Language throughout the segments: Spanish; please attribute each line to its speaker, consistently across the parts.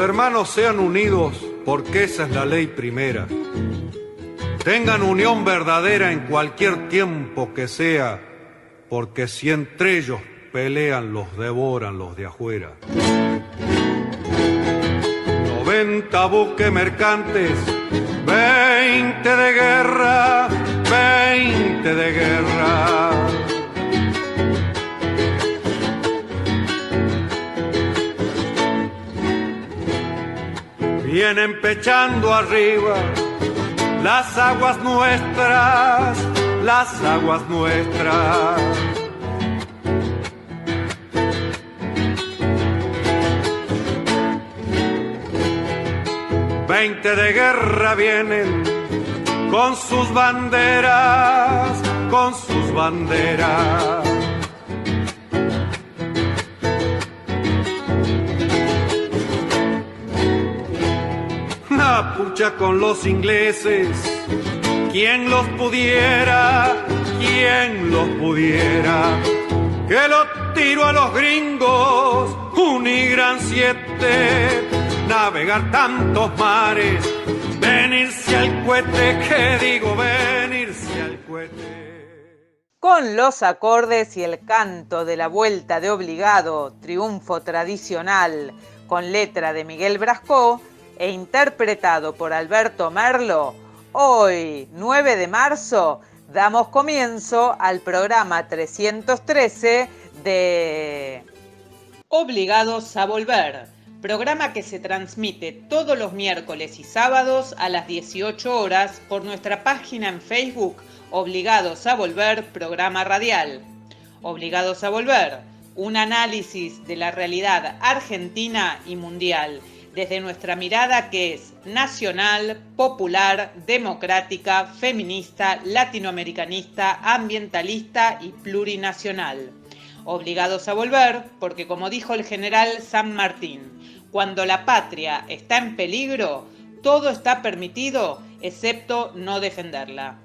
Speaker 1: hermanos sean unidos, porque esa es la ley primera. Tengan unión verdadera en cualquier tiempo que sea, porque si entre ellos pelean, los devoran los de afuera. 90 buques mercantes, 20 de guerra, 20 de guerra. Vienen pechando arriba las aguas nuestras, las aguas nuestras. Veinte de guerra vienen con sus banderas, con sus banderas. La pucha con los ingleses, ¿quién los pudiera? ¿Quién los pudiera? Que lo tiro a los gringos, un y gran 7, navegar tantos mares, venirse al cohete, que digo venirse al cohete.
Speaker 2: Con los acordes y el canto de la vuelta de Obligado, triunfo tradicional, con letra de Miguel Brascó e interpretado por Alberto Merlo, hoy, 9 de marzo, damos comienzo al programa 313 de Obligados a Volver, programa que se transmite todos los miércoles y sábados a las 18 horas por nuestra página en Facebook, Obligados a Volver, programa radial. Obligados a Volver, un análisis de la realidad argentina y mundial, desde nuestra mirada que es nacional, popular, democrática, feminista, latinoamericanista, ambientalista y plurinacional. Obligados a volver, porque como dijo el general San Martín, cuando la patria está en peligro, todo está permitido excepto no defenderla.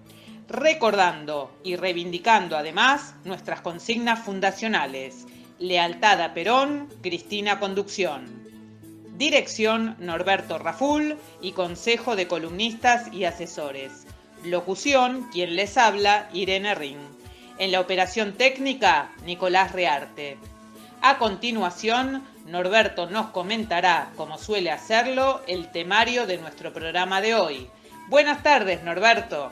Speaker 2: Recordando y reivindicando además nuestras consignas fundacionales: lealtad a Perón, Cristina Conducción. Dirección Norberto Raful y Consejo de Columnistas y Asesores. Locución, quien les habla, Irene Ring. En la operación técnica, Nicolás Rearte. A continuación, Norberto nos comentará, como suele hacerlo, el temario de nuestro programa de hoy. Buenas tardes, Norberto.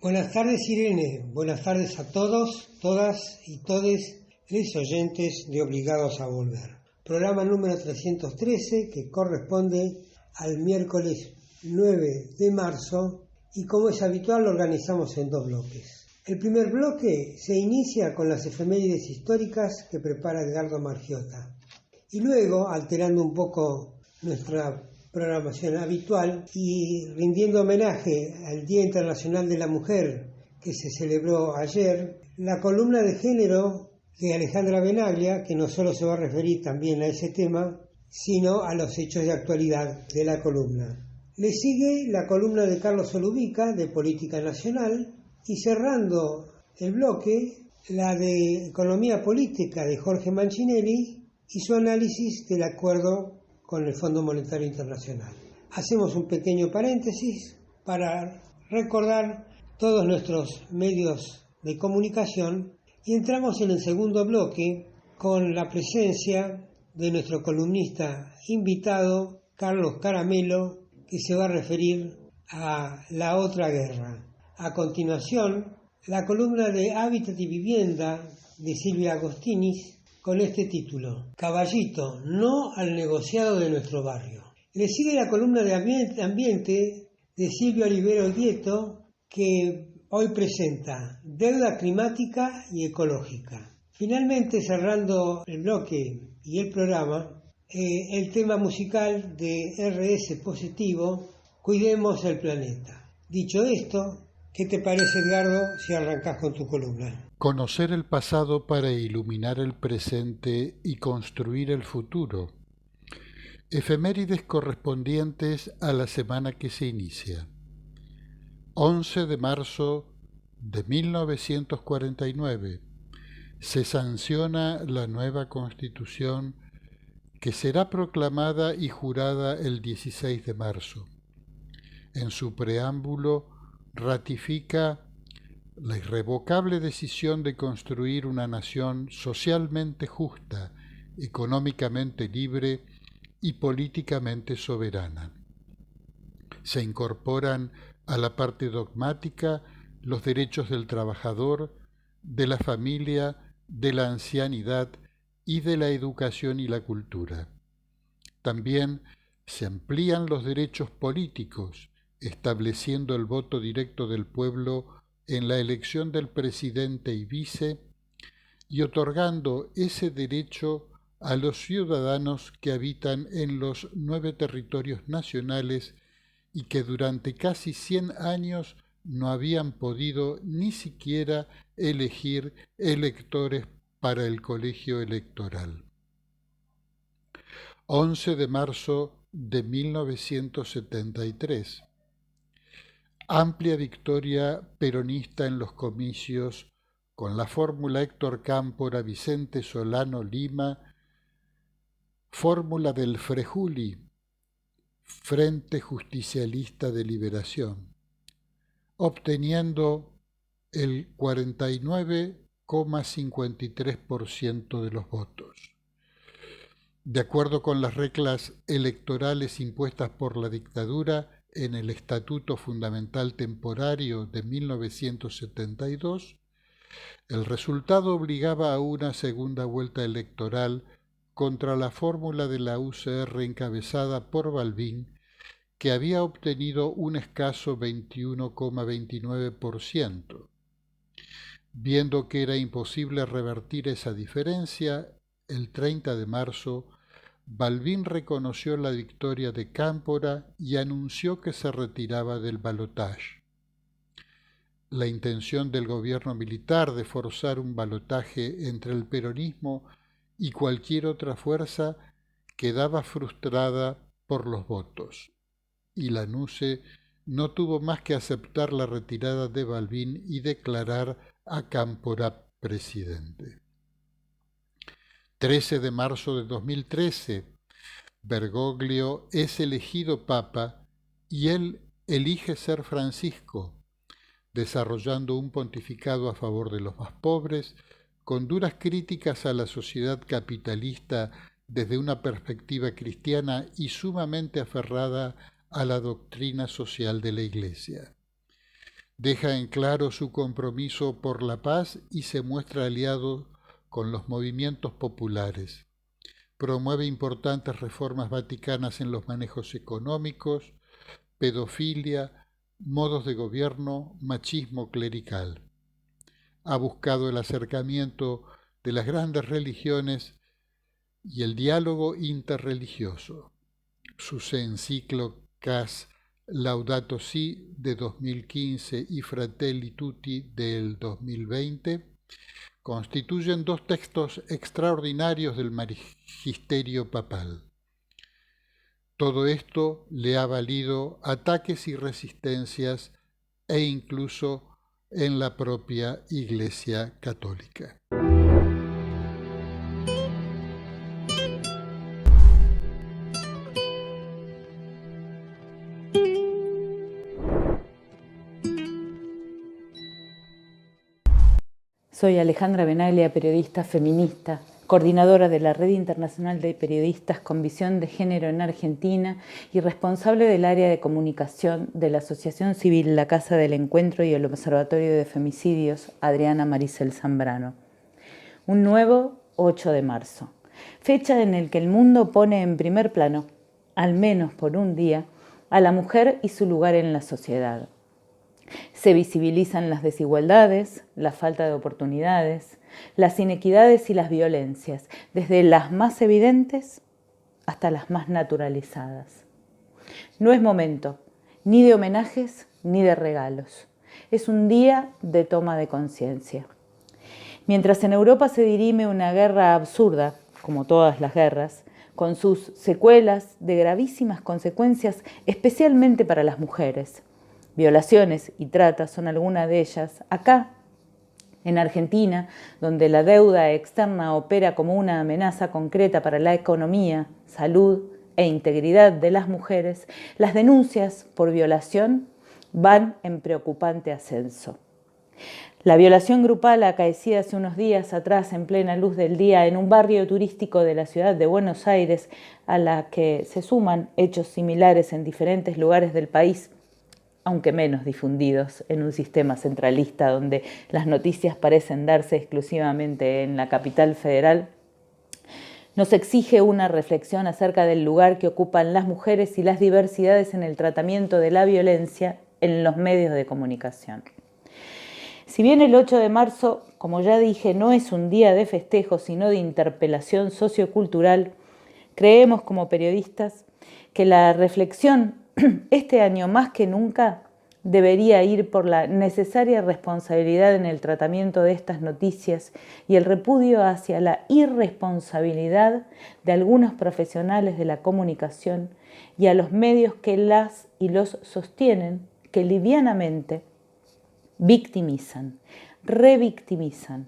Speaker 3: Buenas tardes, Irene. Buenas tardes a todos, todas y todes los oyentes de Obligados a Volver. Programa número 313, que corresponde al miércoles 9 de marzo, y como es habitual lo organizamos en dos bloques. El primer bloque se inicia con las efemérides históricas que prepara Edgardo Margiota, y luego, alterando un poco nuestra programación habitual y rindiendo homenaje al Día Internacional de la Mujer que se celebró ayer, la columna de género de Alejandra Benaglia, que no solo se va a referir también a ese tema, sino a los hechos de actualidad de la columna. Le sigue la columna de Carlos Olubica, de Política Nacional, y cerrando el bloque, la de Economía Política de Jorge Mancinelli y su análisis del acuerdo con el Fondo Monetario Internacional. Hacemos un pequeño paréntesis para recordar todos nuestros medios de comunicación y entramos en el segundo bloque con la presencia de nuestro columnista invitado, Carlos Caramelo, que se va a referir a la otra guerra. A continuación, la columna de Hábitat y Vivienda de Silvia Agostinis con este título: Caballito, no al negociado de nuestro barrio. Le sigue la columna de Ambiente de Silvia Olivero Dieto, que hoy presenta deuda climática y ecológica. Finalmente, cerrando el bloque y el programa, el tema musical de RS Positivo, Cuidemos el Planeta. Dicho esto, ¿qué te parece, Edgardo, si arrancás con tu columna?
Speaker 4: Conocer el pasado para iluminar el presente y construir el futuro. Efemérides correspondientes a la semana que se inicia. 11 de marzo de 1949 se sanciona la nueva Constitución que será proclamada y jurada el 16 de marzo. En su preámbulo ratifica la irrevocable decisión de construir una nación socialmente justa, económicamente libre y políticamente soberana. Se incorporan a la parte dogmática los derechos del trabajador, de la familia, de la ancianidad y de la educación y la cultura. También se amplían los derechos políticos, estableciendo el voto directo del pueblo en la elección del presidente y vice, y otorgando ese derecho a los ciudadanos que habitan en los 9 territorios nacionales y que durante casi 100 años no habían podido ni siquiera elegir electores para el colegio electoral. 11 de marzo de 1973. Amplia victoria peronista en los comicios con la fórmula Héctor Cámpora, Vicente Solano Lima, fórmula del Frejuli, Frente Justicialista de Liberación, obteniendo el 49,53% de los votos. De acuerdo con las reglas electorales impuestas por la dictadura en el Estatuto Fundamental Temporario de 1972, el resultado obligaba a una segunda vuelta electoral contra la fórmula de la UCR encabezada por Balbín, que había obtenido un escaso 21,29%. Viendo que era imposible revertir esa diferencia, el 30 de marzo, Balbín reconoció la victoria de Cámpora y anunció que se retiraba del balotaje. La intención del gobierno militar de forzar un balotaje entre el peronismo y cualquier otra fuerza quedaba frustrada por los votos, y Lanusse no tuvo más que aceptar la retirada de Balbín y declarar a Cámpora presidente. 13 de marzo de 2013, Bergoglio es elegido papa y él elige ser Francisco, desarrollando un pontificado a favor de los más pobres, con duras críticas a la sociedad capitalista desde una perspectiva cristiana y sumamente aferrada a la doctrina social de la Iglesia. Deja en claro su compromiso por la paz y se muestra aliado con los movimientos populares. Promueve importantes reformas vaticanas en los manejos económicos, pedofilia, modos de gobierno, machismo clerical. Ha buscado el acercamiento de las grandes religiones y el diálogo interreligioso. Sus encíclicas Laudato Si de 2015 y Fratelli Tutti del 2020 constituyen dos textos extraordinarios del magisterio papal. Todo esto le ha valido ataques y resistencias e incluso en la propia Iglesia Católica.
Speaker 5: Soy Alejandra Benaglia, periodista feminista, coordinadora de la Red Internacional de Periodistas con Visión de Género en Argentina y responsable del área de comunicación de la Asociación Civil La Casa del Encuentro y el Observatorio de Femicidios Adriana Maricel Zambrano. Un nuevo 8 de marzo, fecha en la que el mundo pone en primer plano, al menos por un día, a la mujer y su lugar en la sociedad. Se visibilizan las desigualdades, la falta de oportunidades, las inequidades y las violencias, desde las más evidentes hasta las más naturalizadas. No es momento ni de homenajes ni de regalos. Es un día de toma de conciencia. Mientras en Europa se dirime una guerra absurda, como todas las guerras, con sus secuelas de gravísimas consecuencias, especialmente para las mujeres. Violaciones y trata son algunas de ellas. Acá, En Argentina, donde la deuda externa opera como una amenaza concreta para la economía, salud e integridad de las mujeres, las denuncias por violación van en preocupante ascenso. La violación grupal acaecida hace unos días atrás en plena luz del día en un barrio turístico de la ciudad de Buenos Aires, a la que se suman hechos similares en diferentes lugares del país, aunque menos difundidos en un sistema centralista donde las noticias parecen darse exclusivamente en la capital federal, nos exige una reflexión acerca del lugar que ocupan las mujeres y las diversidades en el tratamiento de la violencia en los medios de comunicación. Si bien el 8 de marzo, como ya dije, no es un día de festejo, sino de interpelación sociocultural, creemos como periodistas que la reflexión este año más que nunca debería ir por la necesaria responsabilidad en el tratamiento de estas noticias y el repudio hacia la irresponsabilidad de algunos profesionales de la comunicación y a los medios que las y los sostienen, que livianamente victimizan, revictimizan,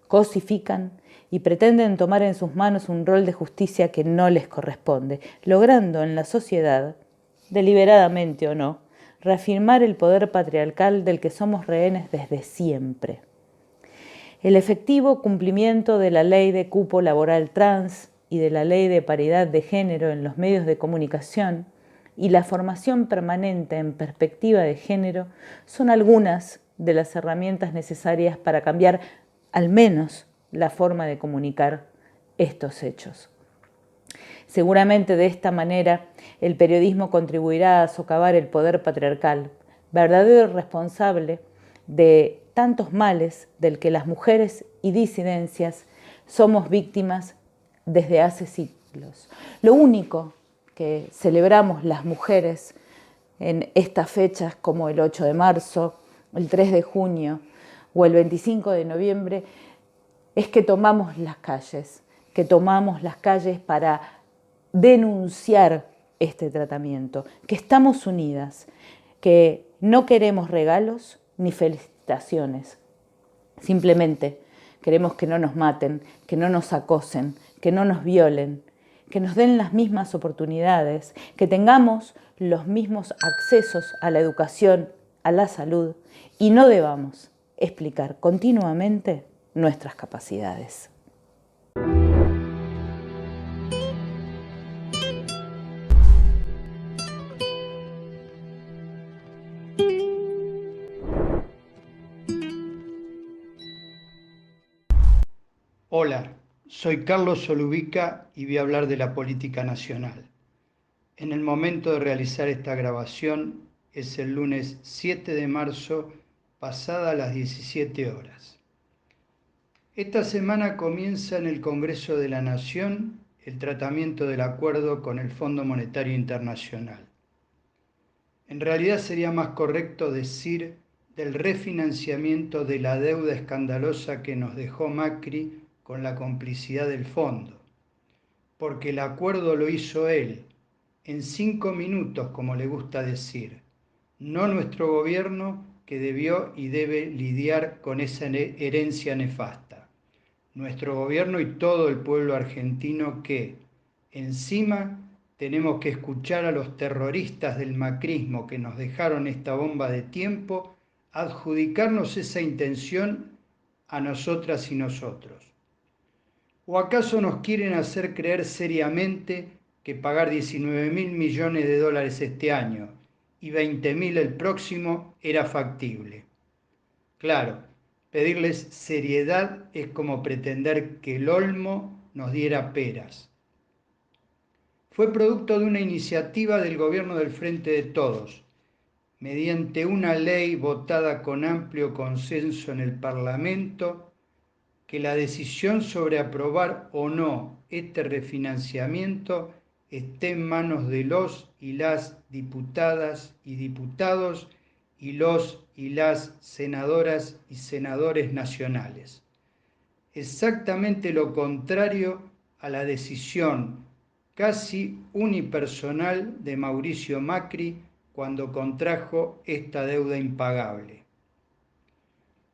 Speaker 5: cosifican y pretenden tomar en sus manos un rol de justicia que no les corresponde, logrando en la sociedad, deliberadamente o no, reafirmar el poder patriarcal del que somos rehenes desde siempre. El efectivo cumplimiento de la ley de cupo laboral trans y de la ley de paridad de género en los medios de comunicación y la formación permanente en perspectiva de género son algunas de las herramientas necesarias para cambiar al menos la forma de comunicar estos hechos. Seguramente de esta manera el periodismo contribuirá a socavar el poder patriarcal, verdadero responsable de tantos males del que las mujeres y disidencias somos víctimas desde hace siglos. Lo único que celebramos las mujeres en estas fechas como el 8 de marzo, el 3 de junio o el 25 de noviembre es que tomamos las calles para denunciar este tratamiento, que estamos unidas, que no queremos regalos ni felicitaciones, simplemente queremos que no nos maten, que no nos acosen, que no nos violen, que nos den las mismas oportunidades, que tengamos los mismos accesos a la educación, a la salud y no debamos explicar continuamente nuestras capacidades.
Speaker 6: Hola, soy Carlos Solubica y voy a hablar de la política nacional. En el momento de realizar esta grabación es el lunes 7 de marzo, pasada las 17 horas. Esta semana comienza en el Congreso de la Nación el tratamiento del acuerdo con el Fondo Monetario Internacional. En realidad sería más correcto decir del refinanciamiento de la deuda escandalosa que nos dejó Macri con la complicidad del fondo, porque el acuerdo lo hizo él, en 5 minutos, como le gusta decir, no nuestro gobierno que debió y debe lidiar con esa herencia nefasta. Nuestro gobierno y todo el pueblo argentino que, encima, tenemos que escuchar a los terroristas del macrismo que nos dejaron esta bomba de tiempo, adjudicarnos esa intención a nosotras y nosotros. ¿O acaso nos quieren hacer creer seriamente que pagar 19.000 millones de dólares este año y 20.000 el próximo era factible? Claro, pedirles seriedad es como pretender que el olmo nos diera peras. Fue producto de una iniciativa del gobierno del Frente de Todos, mediante una ley votada con amplio consenso en el Parlamento, que la decisión sobre aprobar o no este refinanciamiento esté en manos de los y las diputadas y diputados y los y las senadoras y senadores nacionales. Exactamente lo contrario a la decisión casi unipersonal de Mauricio Macri cuando contrajo esta deuda impagable.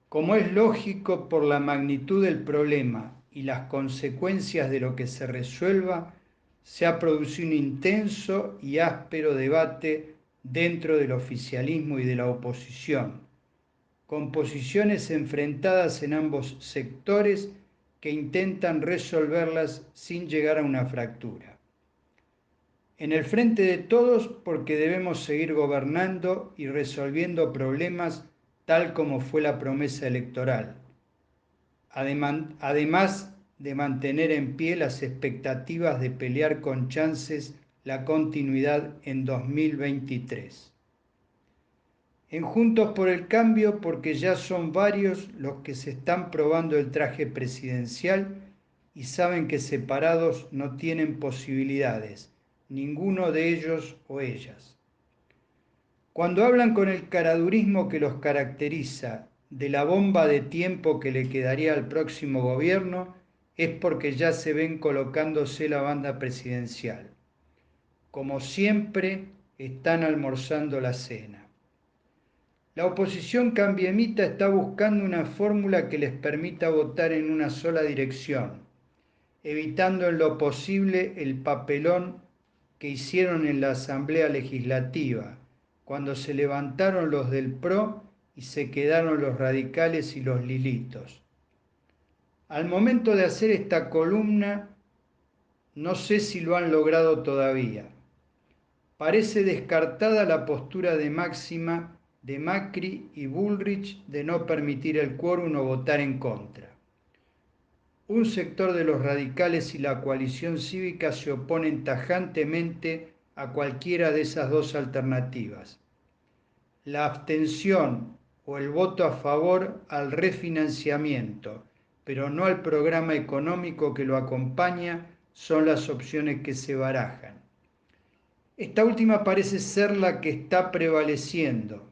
Speaker 6: Como es lógico por la magnitud del problema y las consecuencias de lo que se resuelva, se ha producido un intenso y áspero debate dentro del oficialismo y de la oposición, con posiciones enfrentadas en ambos sectores que intentan resolverlas sin llegar a una fractura. En el frente de todos, porque debemos seguir gobernando y resolviendo problemas tal como fue la promesa electoral, además de mantener en pie las expectativas de pelear con chances la continuidad en 2023. En Juntos por el Cambio, porque ya son varios los que se están probando el traje presidencial y saben que separados no tienen posibilidades, ninguno de ellos o ellas. Cuando hablan con el caradurismo que los caracteriza de la bomba de tiempo que le quedaría al próximo gobierno, es porque ya se ven colocándose la banda presidencial. Como siempre, están almorzando la cena. La oposición cambiemita está buscando una fórmula que les permita votar en una sola dirección, evitando en lo posible el papelón que hicieron en la Asamblea Legislativa, cuando se levantaron los del PRO y se quedaron los radicales y los lilitos. Al momento de hacer esta columna, no sé si lo han logrado todavía. Parece descartada la postura de máxima de Macri y Bullrich de no permitir el quórum o votar en contra. Un sector de los radicales y la coalición cívica se oponen tajantemente a cualquiera de esas dos alternativas. La abstención o el voto a favor al refinanciamiento, pero no al programa económico que lo acompaña, son las opciones que se barajan. Esta última parece ser la que está prevaleciendo,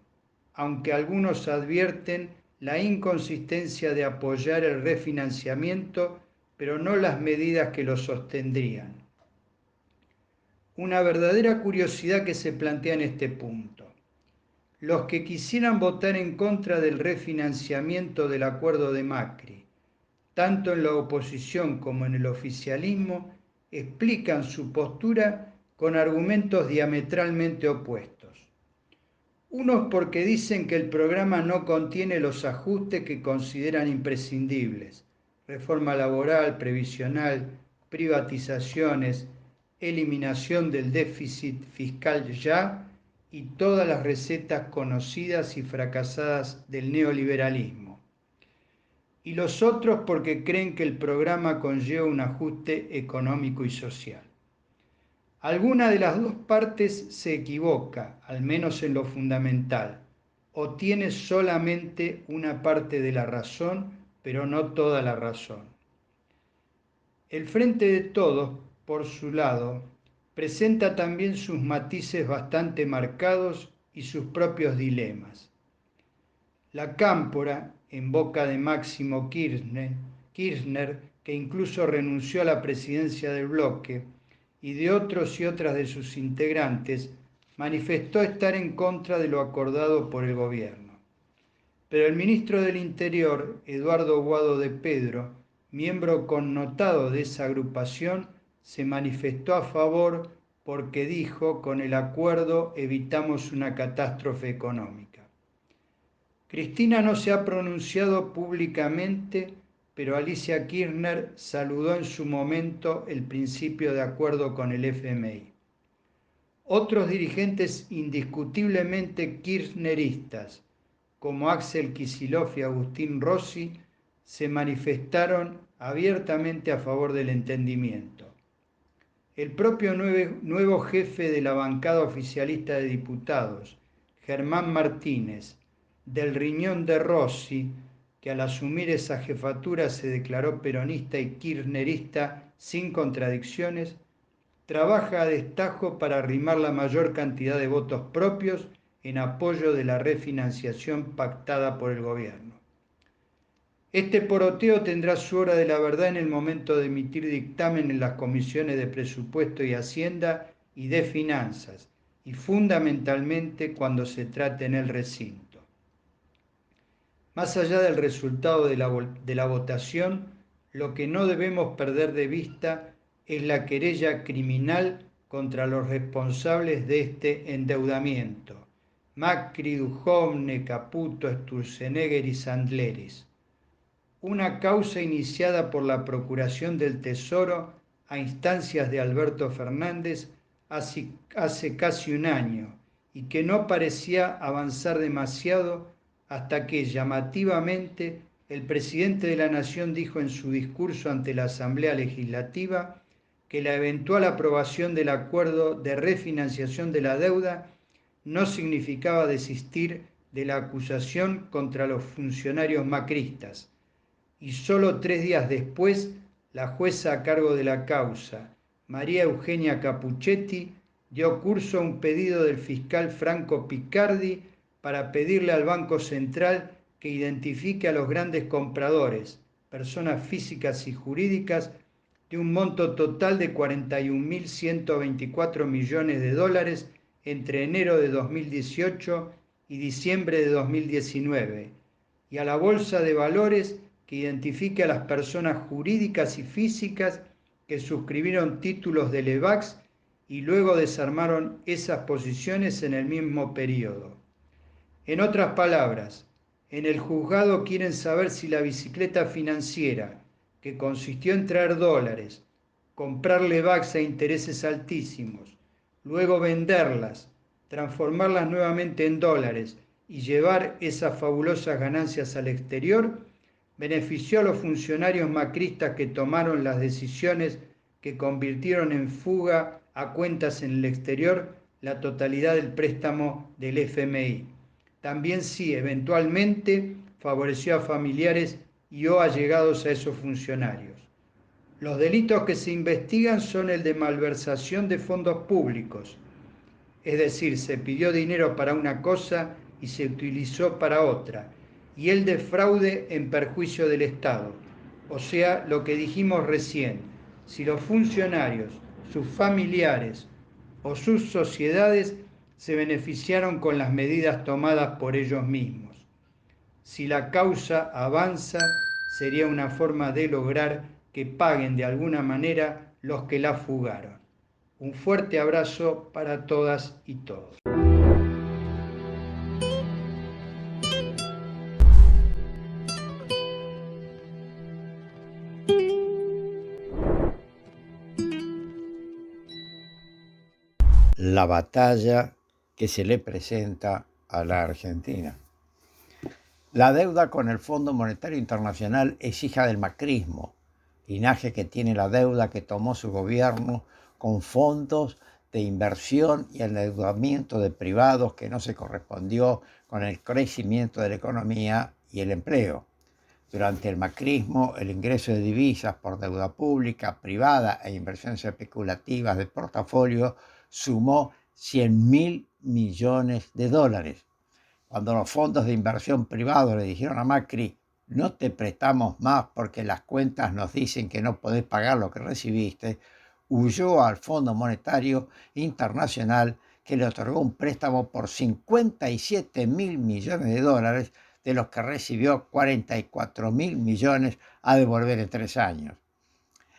Speaker 6: aunque algunos advierten la inconsistencia de apoyar el refinanciamiento, pero no las medidas que lo sostendrían. Una verdadera curiosidad que se plantea en este punto. Los que quisieran votar en contra del refinanciamiento del acuerdo de Macri, tanto en la oposición como en el oficialismo, explican su postura con argumentos diametralmente opuestos. Unos porque dicen que el programa no contiene los ajustes que consideran imprescindibles: reforma laboral, previsional, privatizaciones, eliminación del déficit fiscal ya y todas las recetas conocidas y fracasadas del neoliberalismo. Y los otros porque creen que el programa conlleva un ajuste económico y social. Alguna de las dos partes se equivoca, al menos en lo fundamental, o tiene solamente una parte de la razón, pero no toda la razón. El Frente de Todos, por su lado, presenta también sus matices bastante marcados y sus propios dilemas. La Cámpora, en boca de Máximo Kirchner, que incluso renunció a la presidencia del bloque, y de otros y otras de sus integrantes, manifestó estar en contra de lo acordado por el gobierno. Pero el ministro del Interior, Eduardo Guado de Pedro, miembro connotado de esa agrupación, se manifestó a favor porque dijo: con el acuerdo evitamos una catástrofe económica. Cristina no se ha pronunciado públicamente, pero Alicia Kirchner saludó en su momento el principio de acuerdo con el FMI. Otros dirigentes indiscutiblemente kirchneristas, como Axel Kicillof y Agustín Rossi, se manifestaron abiertamente a favor del entendimiento. El propio nuevo jefe de la bancada oficialista de diputados, Germán Martínez, del riñón de Rossi, que al asumir esa jefatura se declaró peronista y kirchnerista sin contradicciones, trabaja a destajo para arrimar la mayor cantidad de votos propios en apoyo de la refinanciación pactada por el gobierno. Este poroteo tendrá su hora de la verdad en el momento de emitir dictamen en las comisiones de Presupuesto y Hacienda y de Finanzas, y fundamentalmente cuando se trate en el recinto. Más allá del resultado de la votación, lo que no debemos perder de vista es la querella criminal contra los responsables de este endeudamiento: Macri, Duhovne, Caputo, Sturzenegger y Sandleris. Una causa iniciada por la Procuración del Tesoro a instancias de Alberto Fernández hace casi un año, y que no parecía avanzar demasiado hasta que, llamativamente, el presidente de la Nación dijo en su discurso ante la Asamblea Legislativa que la eventual aprobación del acuerdo de refinanciación de la deuda no significaba desistir de la acusación contra los funcionarios macristas. Y solo 3 días después, la jueza a cargo de la causa, María Eugenia Capuchetti, dio curso a un pedido del fiscal Franco Picardi para pedirle al Banco Central que identifique a los grandes compradores, personas físicas y jurídicas, de un monto total de 41.124 millones de dólares entre enero de 2018 y diciembre de 2019, y a la Bolsa de Valores que identifique a las personas jurídicas y físicas que suscribieron títulos de Levax y luego desarmaron esas posiciones en el mismo periodo. En otras palabras, en el juzgado quieren saber si la bicicleta financiera, que consistió en traer dólares, comprar Levax a intereses altísimos, luego venderlas, transformarlas nuevamente en dólares y llevar esas fabulosas ganancias al exterior, benefició a los funcionarios macristas que tomaron las decisiones que convirtieron en fuga a cuentas en el exterior la totalidad del préstamo del FMI. También sí, eventualmente, favoreció a familiares y o allegados a esos funcionarios. Los delitos que se investigan son el de malversación de fondos públicos, es decir, se pidió dinero para una cosa y se utilizó para otra, y el de fraude en perjuicio del Estado, o sea, lo que dijimos recién: si los funcionarios, sus familiares o sus sociedades se beneficiaron con las medidas tomadas por ellos mismos. Si la causa avanza, sería una forma de lograr que paguen de alguna manera los que la fugaron. Un fuerte abrazo para todas y todos.
Speaker 7: La batalla que se le presenta a la Argentina. La deuda con el Fondo Monetario Internacional es hija del macrismo, linaje que tiene la deuda que tomó su gobierno con fondos de inversión y endeudamiento de privados que no se correspondió con el crecimiento de la economía y el empleo. Durante el macrismo, el ingreso de divisas por deuda pública, privada e inversiones especulativas de portafolio sumó 100.000 millones de dólares. Cuando los fondos de inversión privados le dijeron a Macri: no te prestamos más porque las cuentas nos dicen que no podés pagar lo que recibiste, huyó al Fondo Monetario Internacional, que le otorgó un préstamo por 57.000 millones de dólares, de los que recibió 44.000 millones a devolver en 3 años.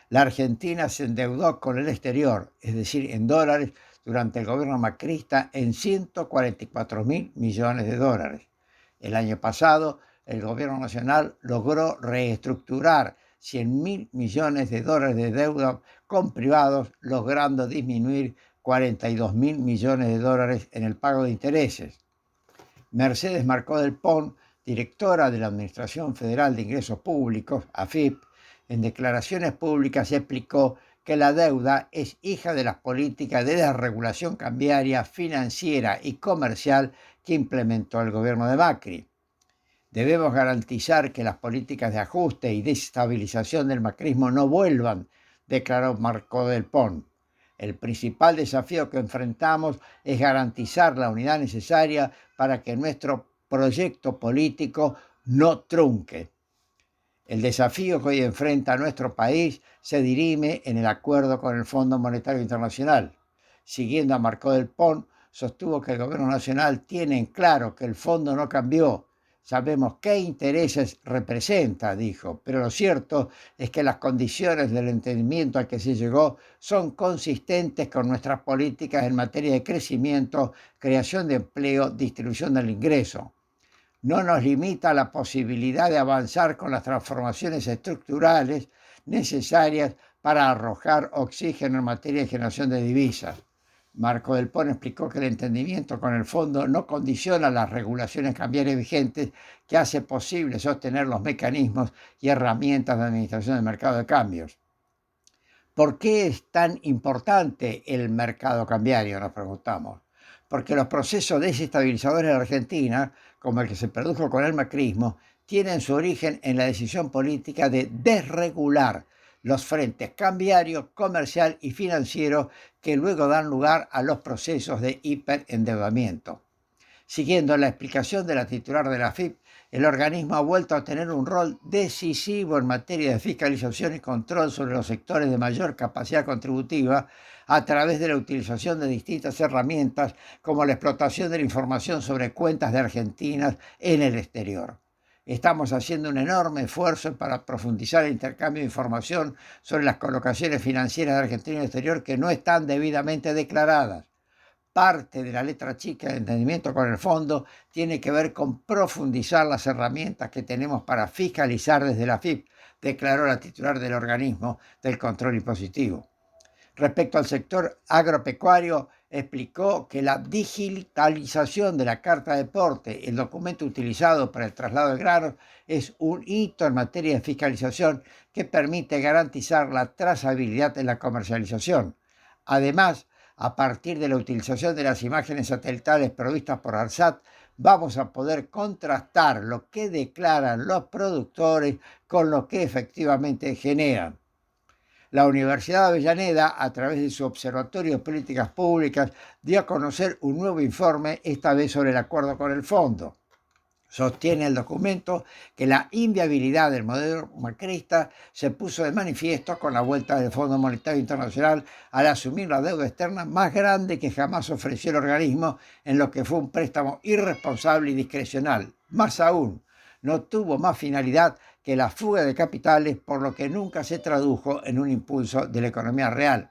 Speaker 7: La Argentina se endeudó con el exterior, es decir, en dólares, durante el gobierno macrista en 144.000 millones de dólares. El año pasado, el gobierno nacional logró reestructurar 100.000 millones de dólares de deuda con privados, logrando disminuir 42.000 millones de dólares en el pago de intereses. Mercedes Marcó del Pon, directora de la Administración Federal de Ingresos Públicos, AFIP, en declaraciones públicas explicó que la deuda es hija de las políticas de desregulación cambiaria, financiera y comercial que implementó el gobierno de Macri. Debemos garantizar que las políticas de ajuste y desestabilización del macrismo no vuelvan, declaró Marcó del Pon. El principal desafío que enfrentamos es garantizar la unidad necesaria para que nuestro proyecto político no trunque. El desafío que hoy enfrenta nuestro país se dirime en el acuerdo con el Fondo Monetario Internacional. Siguiendo a Marcó del Pon, sostuvo que el gobierno nacional tiene en claro que el fondo no cambió, Sabemos qué intereses representa, dijo, pero lo cierto es que las condiciones del entendimiento al que se llegó son consistentes con nuestras políticas en materia de crecimiento, creación de empleo, distribución del ingreso. No nos limita la posibilidad de avanzar con las transformaciones estructurales necesarias para arrojar oxígeno en materia de generación de divisas. Marco Del Pon explicó que el entendimiento con el fondo no condiciona las regulaciones cambiarias vigentes que hace posible sostener los mecanismos y herramientas de administración del mercado de cambios. ¿Por qué es tan importante el mercado cambiario?, nos preguntamos. Porque los procesos desestabilizadores de la Argentina, como el que se produjo con el macrismo, tienen su origen en la decisión política de desregular los frentes cambiario, comercial y financiero que luego dan lugar a los procesos de hiperendeudamiento. Siguiendo la explicación de la titular de la AFIP, el organismo ha vuelto a tener un rol decisivo en materia de fiscalización y control sobre los sectores de mayor capacidad contributiva a través de la utilización de distintas herramientas como la explotación de la información sobre cuentas de argentinas en el exterior. Estamos haciendo un enorme esfuerzo para profundizar el intercambio de información sobre las colocaciones financieras de Argentina en el exterior que no están debidamente declaradas. Parte de la letra chica de entendimiento con el fondo tiene que ver con profundizar las herramientas que tenemos para fiscalizar desde la AFIP, declaró la titular del organismo del control impositivo. Respecto al sector agropecuario, explicó que la digitalización de la carta de porte, el documento utilizado para el traslado de granos, es un hito en materia de fiscalización que permite garantizar la trazabilidad en la comercialización. Además, a partir de la utilización de las imágenes satelitales provistas por ARSAT, vamos a poder contrastar lo que declaran los productores con lo que efectivamente generan. La Universidad de Avellaneda, a través de su Observatorio de Políticas Públicas, dio a conocer un nuevo informe, esta vez sobre el acuerdo con el fondo. Sostiene el documento que la inviabilidad del modelo macrista se puso de manifiesto con la vuelta del Fondo Monetario Internacional al asumir la deuda externa más grande que jamás ofreció el organismo en lo que fue un préstamo irresponsable y discrecional. Más aún, no tuvo más finalidad que la fuga de capitales, por lo que nunca se tradujo en un impulso de la economía real.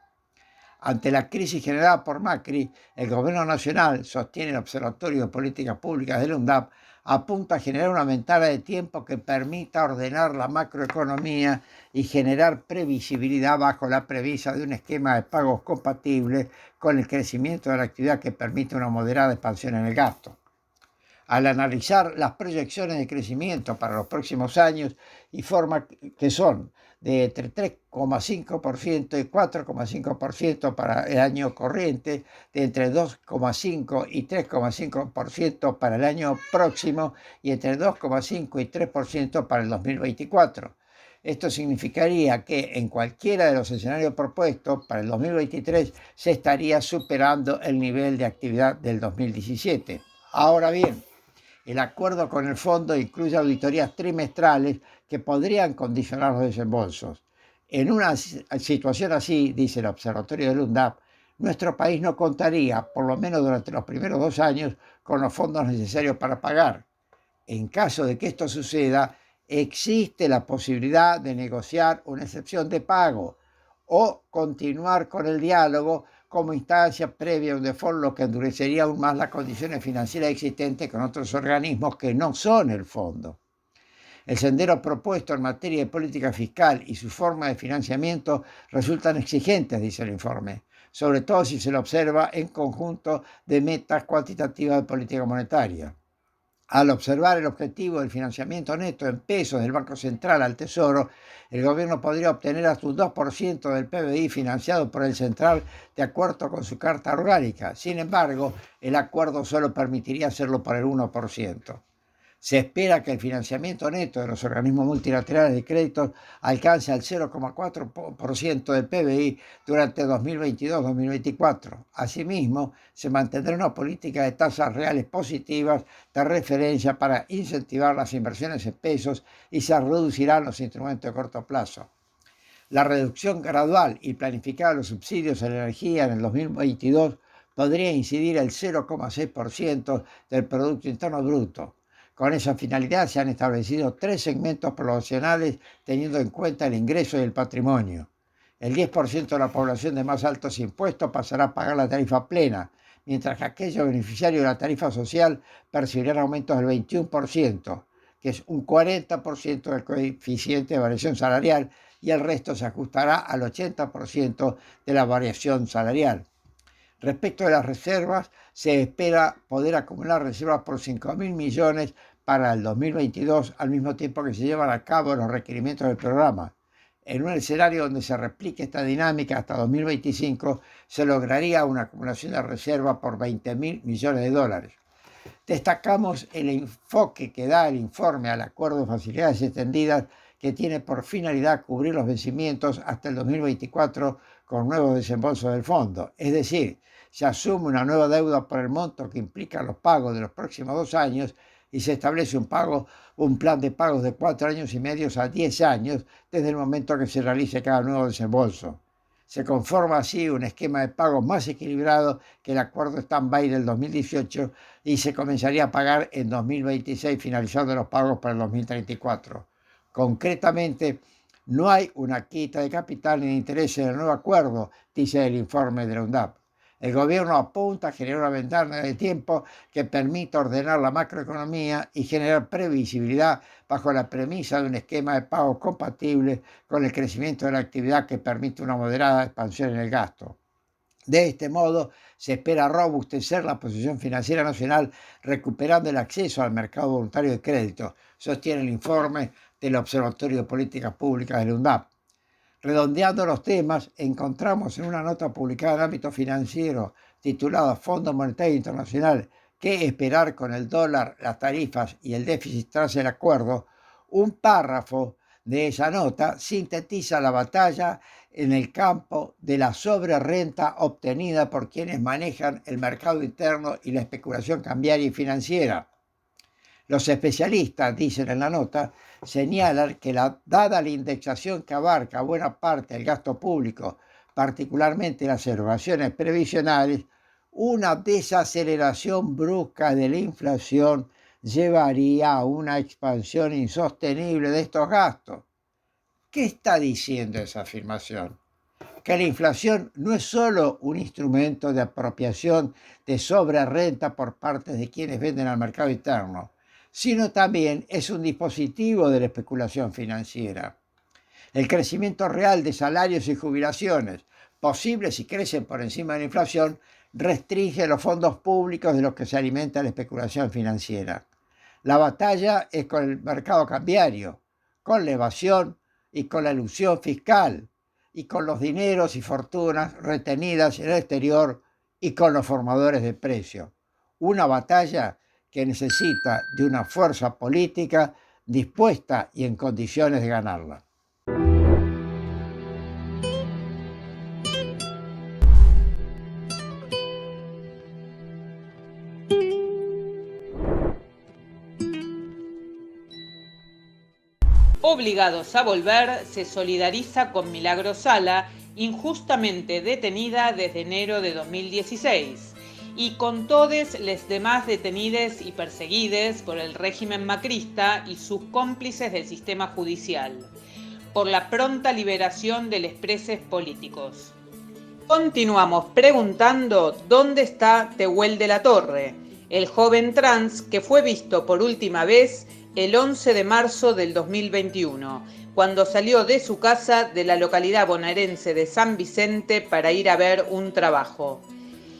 Speaker 7: Ante la crisis generada por Macri, el Gobierno Nacional, sostiene el Observatorio de Políticas Públicas del UNDAP, apunta a generar una ventana de tiempo que permita ordenar la macroeconomía y generar previsibilidad bajo la premisa de un esquema de pagos compatible con el crecimiento de la actividad que permite una moderada expansión en el gasto. Al analizar las proyecciones de crecimiento para los próximos años, informa que son de entre 3,5% y 4,5% para el año corriente, de entre 2,5% y 3,5% para el año próximo y entre 2,5% y 3% para el 2024. Esto significaría que en cualquiera de los escenarios propuestos para el 2023 se estaría superando el nivel de actividad del 2017. Ahora bien, el acuerdo con el fondo incluye auditorías trimestrales que podrían condicionar los desembolsos. En una situación así, dice el Observatorio del UNDAP, nuestro país no contaría, por lo menos durante los primeros 2 años, con los fondos necesarios para pagar. En caso de que esto suceda, existe la posibilidad de negociar una excepción de pago o continuar con el diálogo como instancia previa a un default, lo que endurecería aún más las condiciones financieras existentes con otros organismos que no son el fondo. El sendero propuesto en materia de política fiscal y su forma de financiamiento resultan exigentes, dice el informe, sobre todo si se lo observa en conjunto de metas cuantitativas de política monetaria. Al observar el objetivo del financiamiento neto en pesos del Banco Central al Tesoro, el gobierno podría obtener hasta un 2% del PBI financiado por el Central de acuerdo con su carta orgánica. Sin embargo, el acuerdo solo permitiría hacerlo por el 1%. Se espera que el financiamiento neto de los organismos multilaterales de crédito alcance al 0,4% del PBI durante 2022-2024. Asimismo, se mantendrá una política de tasas reales positivas de referencia para incentivar las inversiones en pesos y se reducirán los instrumentos de corto plazo. La reducción gradual y planificada de los subsidios a la energía en el 2022 podría incidir el 0,6% del Producto Interno Bruto. Con esa finalidad se han establecido 3 segmentos poblacionales teniendo en cuenta el ingreso y el patrimonio. El 10% de la población de más altos impuestos pasará a pagar la tarifa plena, mientras que aquellos beneficiarios de la tarifa social percibirán aumentos del 21%, que es un 40% del coeficiente de variación salarial, y el resto se ajustará al 80% de la variación salarial. Respecto de las reservas, se espera poder acumular reservas por 5.000 millones para el 2022, al mismo tiempo que se llevan a cabo los requerimientos del programa. En un escenario donde se replique esta dinámica hasta 2025, se lograría una acumulación de reservas por 20.000 millones de dólares. Destacamos el enfoque que da el informe al Acuerdo de Facilidades Extendidas, que tiene por finalidad cubrir los vencimientos hasta el 2024 con nuevos desembolsos del fondo. Es decir, se asume una nueva deuda por el monto que implica los pagos de los próximos 2 años y se establece un plan de pagos de 4 años y medio a 10 años desde el momento que se realice cada nuevo desembolso. Se conforma así un esquema de pagos más equilibrado que el acuerdo stand-by del 2018 y se comenzaría a pagar en 2026, finalizando los pagos para el 2034. Concretamente, no hay una quita de capital ni de interés en el nuevo acuerdo, dice el informe de la UNDAP. El gobierno apunta a generar una ventana de tiempo que permita ordenar la macroeconomía y generar previsibilidad bajo la premisa de un esquema de pagos compatible con el crecimiento de la actividad que permite una moderada expansión en el gasto. De este modo, se espera robustecer la posición financiera nacional recuperando el acceso al mercado voluntario de crédito, sostiene el informe del Observatorio de Políticas Públicas del UNDAP. Redondeando los temas, encontramos en una nota publicada en el ámbito financiero titulada Fondo Monetario Internacional, ¿qué esperar con el dólar, las tarifas y el déficit tras el acuerdo? Un párrafo de esa nota sintetiza la batalla en el campo de la sobrerrenta obtenida por quienes manejan el mercado interno y la especulación cambiaria y financiera. Los especialistas, dicen en la nota, señalan que dada la indexación que abarca buena parte del gasto público, particularmente las erogaciones previsionales, una desaceleración brusca de la inflación llevaría a una expansión insostenible de estos gastos. ¿Qué está diciendo esa afirmación? Que la inflación no es solo un instrumento de apropiación de sobrerrenta por parte de quienes venden al mercado interno, sino también es un dispositivo de la especulación financiera. El crecimiento real de salarios y jubilaciones, posible si crecen por encima de la inflación, restringe los fondos públicos de los que se alimenta la especulación financiera. La batalla es con el mercado cambiario, con la evasión y con la elusión fiscal, y con los dineros y fortunas retenidas en el exterior y con los formadores de precios. Una batalla que necesita de una fuerza política dispuesta y en condiciones de ganarla.
Speaker 2: Obligados a Volver se solidariza con Milagro Sala, injustamente detenida desde enero de 2016. Y con todos los demás detenidos y perseguidos por el régimen macrista y sus cómplices del sistema judicial, por la pronta liberación de los presos políticos. Continuamos preguntando dónde está Tehuel de la Torre, el joven trans que fue visto por última vez el 11 de marzo del 2021, cuando salió de su casa de la localidad bonaerense de San Vicente para ir a ver un trabajo.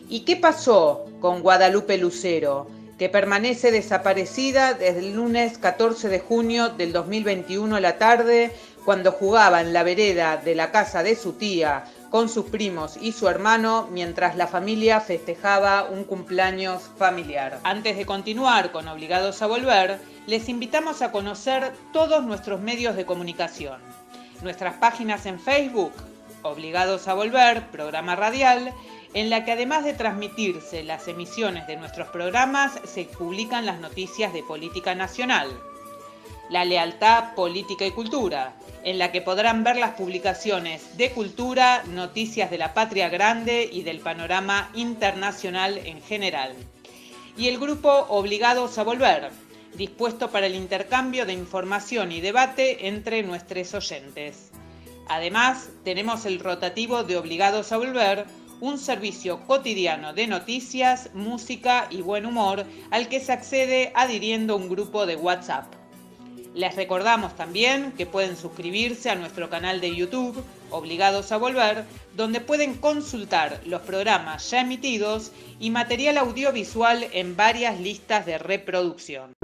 Speaker 2: ¿Y qué pasó con Guadalupe Lucero, que permanece desaparecida desde el lunes 14 de junio del 2021 a la tarde, cuando jugaba en la vereda de la casa de su tía con sus primos y su hermano, mientras la familia festejaba un cumpleaños familiar? Antes de continuar con Obligados a Volver, les invitamos a conocer todos nuestros medios de comunicación. Nuestras páginas en Facebook, Obligados a Volver, programa radial, en la que además de transmitirse las emisiones de nuestros programas, se publican las noticias de política nacional. La Lealtad, Política y Cultura, en la que podrán ver las publicaciones de cultura, noticias de la patria grande y del panorama internacional en general. Y el grupo Obligados a Volver, dispuesto para el intercambio de información y debate entre nuestros oyentes. Además, tenemos el rotativo de Obligados a Volver, un servicio cotidiano de noticias, música y buen humor al que se accede adhiriendo a un grupo de WhatsApp. Les recordamos también que pueden suscribirse a nuestro canal de YouTube, Obligados a Volver, donde pueden consultar los programas ya emitidos y material audiovisual en varias listas de reproducción.